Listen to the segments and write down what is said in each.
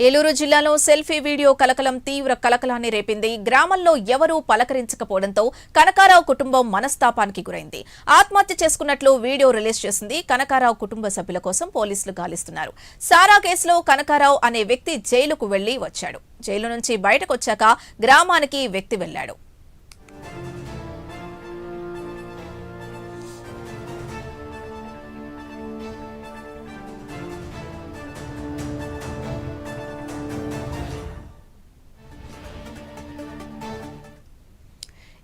ఏలూరు జిల్లాలో selfie video కలకలం తీవ్ర కలకలాన్ని రేపింది. గ్రామంలో ఎవరూ పలకరించకపోవడంతో కనకారావు కుటుంబం మనస్తాపానికి గురైంది. ఆత్మహత్య చేసుకున్నట్లు వీడియో రిలీజ్ చేసింది. కనకారావు కుటుంబ సభ్యుల కోసం పోలీసులు గాలిస్తున్నారు. సారా కేసులో కనకారావు అనే వ్యక్తి జైలుకు వెళ్లి వచ్చాడు. జైలు నుంచి బయటకొచ్చాక గ్రామానికి వ్యక్తి వెళ్లాడు.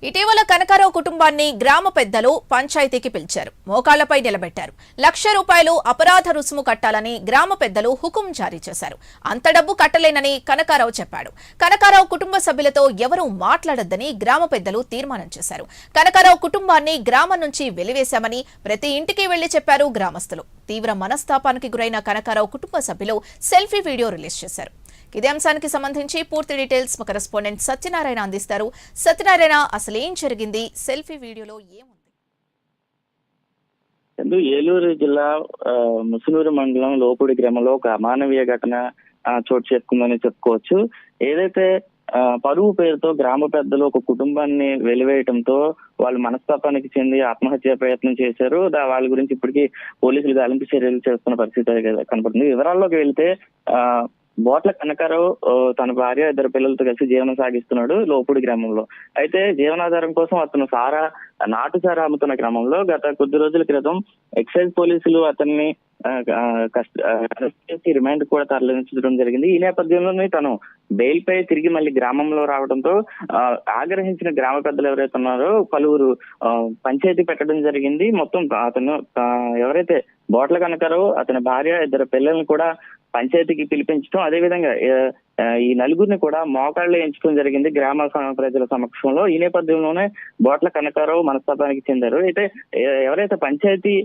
ఇటీవల కనకారావు కుటుంబాన్ని గ్రామ పెద్దలు పంచాయతీకి పిలిచారు. మోకాళ్లపై నిలబెట్టారు. ₹1,00,000 అపరాధ రుసుము కట్టాలని గ్రామ పెద్దలు హుకుం జారీ చేశారు. అంత డబ్బు కట్టలేనని కనకారావు చెప్పాడు. కనకారావు కుటుంబ సభ్యులతో ఎవరూ మాట్లాడొద్దని గ్రామ పెద్దలు తీర్మానం చేశారు. కనకారావు కుటుంబాన్ని గ్రామం నుంచి వెలివేశామని ప్రతి ఇంటికి వెళ్లి చెప్పారు గ్రామస్తులు. తీవ్ర మనస్తాపానికి గురైన కనకారావు కుటుంబ సభ్యులు సెల్ఫీ వీడియో రిలీజ్ చేశారు. ఇదే అంశానికి సంబంధించి పూర్తి డీటెయిల్స్ మా కరెస్పాండెంట్ సత్యనారాయణ అందిస్తారు. సత్యనారాయణ, అసలు ఏం జరిగింది? సెల్ఫీ వీడియోలో ఏముంది? ఏలూరు జిల్లా ముసునూరు మండలం లోపుడి గ్రామంలో ఒక అమానవీయ ఘటన చోటు చేసుకుందని చెప్పుకోవచ్చు. ఏదైతే పరువు పేరుతో గ్రామ పెద్దలు ఒక కుటుంబాన్ని వెలివేయటంతో వాళ్ళు మనస్తాపానికి చెంది ఆత్మహత్య ప్రయత్నం చేశారు. వాళ్ళ గురించి ఇప్పటికీ పోలీసులు గాలింపు చర్యలు చేస్తున్న పరిస్థితి కనపడుతుంది. వివరాల్లోకి వెళ్తే బోట్ల కనకారావు తన భార్య 2 పిల్లలతో కలిసి జీవనం సాగిస్తున్నాడు లోపుడి గ్రామంలో. అయితే జీవనాధారం కోసం అతను నాటు సారా అమ్ముతున్న క్రమంలో గత కొద్ది రోజుల క్రితం ఎక్సైజ్ పోలీసులు అతన్ని రిమాండ్ కూడా తరలించడం జరిగింది. ఈ నేపథ్యంలోనే తను బెయిల్ పై తిరిగి మళ్ళీ గ్రామంలో రావడంతో ఆగ్రహించిన గ్రామ పెద్దలు ఎవరైతే ఉన్నారో పలువురు పంచాయతీ పెట్టడం జరిగింది. మొత్తం అతను ఎవరైతే బోట్ల కనకారావు అతని భార్య 2 పిల్లల్ని కూడా పంచాయతీకి పిలిపించడం, అదేవిధంగా ఈ నలుగురిని కూడా మోకాళ్ళు ఎంచడం జరిగింది గ్రామ ప్రజల సమక్షంలో. ఈ నేపథ్యంలోనే బోట్ల కనకారావు మనస్తాపానికి చెందారు. అయితే ఎవరైతే పంచాయతీ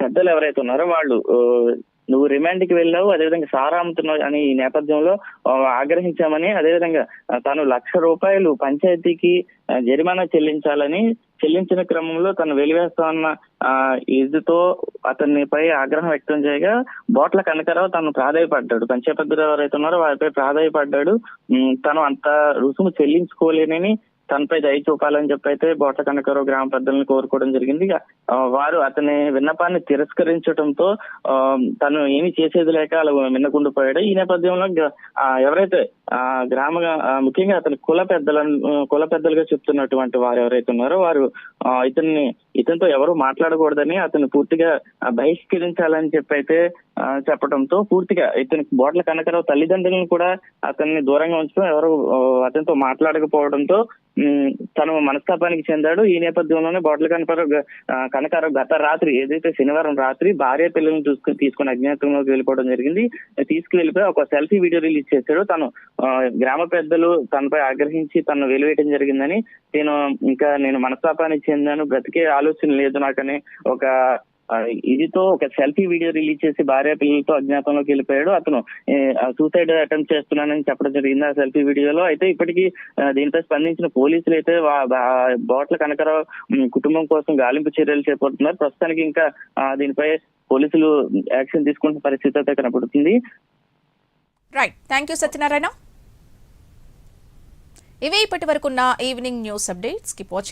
పెద్దలు ఎవరైతే ఉన్నారో వాళ్ళు నువ్వు రిమాండ్ కి వెళ్ళావు, అదేవిధంగా సారా అమ్ముతున్నావు అని ఈ నేపథ్యంలో ఆగ్రహించామని, అదేవిధంగా తాను ₹1,00,000 పంచాయతీకి జరిమానా చెల్లించిన క్రమంలో తను వెలివేస్తామన్న ఇదితో అతనిపై ఆగ్రహం వ్యక్తం చేయగా బోట్ల కనకారావు తను ప్రాధాయపడ్డాడు. పంచాయతీ పెద్దలు ఎవరైతే ఉన్నారో వారిపై ప్రాధాయపడ్డాడు. తను అంత రుసుము చెల్లించుకోలేనని తనపై దయ చూపాలని చెప్పి అయితే బోట్ల కనకారావు గ్రామ పెద్దలను కోరుకోవడం జరిగింది. వారు అతని విన్నపాన్ని తిరస్కరించడంతో తను ఏమి చేసేది లేక అలా మిన్నకుండిపోయాడు. ఈ నేపథ్యంలో ఎవరైతే ముఖ్యంగా అతని కుల పెద్దలుగా చెప్తున్నటువంటి వారు ఎవరైతే ఉన్నారో వారు ఇతనితో ఎవరు మాట్లాడకూడదని అతను పూర్తిగా బహిష్కరించాలని చెప్పి అయితే చెప్పడంతో పూర్తిగా ఇతనికి బోట్ల కనకారావు తల్లిదండ్రులను కూడా అతన్ని దూరంగా ఉంచడం, ఎవరు అతనితో మాట్లాడకపోవడంతో తను మనస్తాపానికి చెందాడు. ఈ నేపథ్యంలోనే బోట్ల కనకారావు గత రాత్రి ఏదైతే శనివారం రాత్రి భార్య పిల్లలను తీసుకుని అజ్ఞాతంలోకి వెళ్ళిపోవడం జరిగింది. తీసుకువెళ్ళిపోయి ఒక సెల్ఫీ వీడియో రిలీజ్ చేశాడు. తను గ్రామ పెద్దలు తనపై ఆగ్రహించి తను వెలివేయడం జరిగిందని, నేను మనస్తాపానికి చెందాను, బ్రతికే ఆలోచన లేదు నాకని ఒక సెల్ఫీ వీడియో రిలీజ్ చేసి భార్య పిల్లలతో అజ్ఞాతంలోకి వెళ్ళిపోయాడు. అతను సూసైడ్ అటెంప్ట్ చేస్తున్నానని చెప్పడం జరిగింది ఆ సెల్ఫీ వీడియోలో. అయితే ఇప్పటికీ దీనిపై స్పందించిన పోలీసులు అయితే బోట్ల కనకారావు కుటుంబం కోసం గాలింపు చర్యలు చేపడుతున్నారు. ప్రస్తుతానికి ఇంకా దీనిపై పోలీసులు యాక్షన్ తీసుకున్న పరిస్థితి అయితే కనపడుతుంది. Right, thank you Satyanarayana. ఇవే ఇప్పటి వరకున్న evening news updates. Keep watching.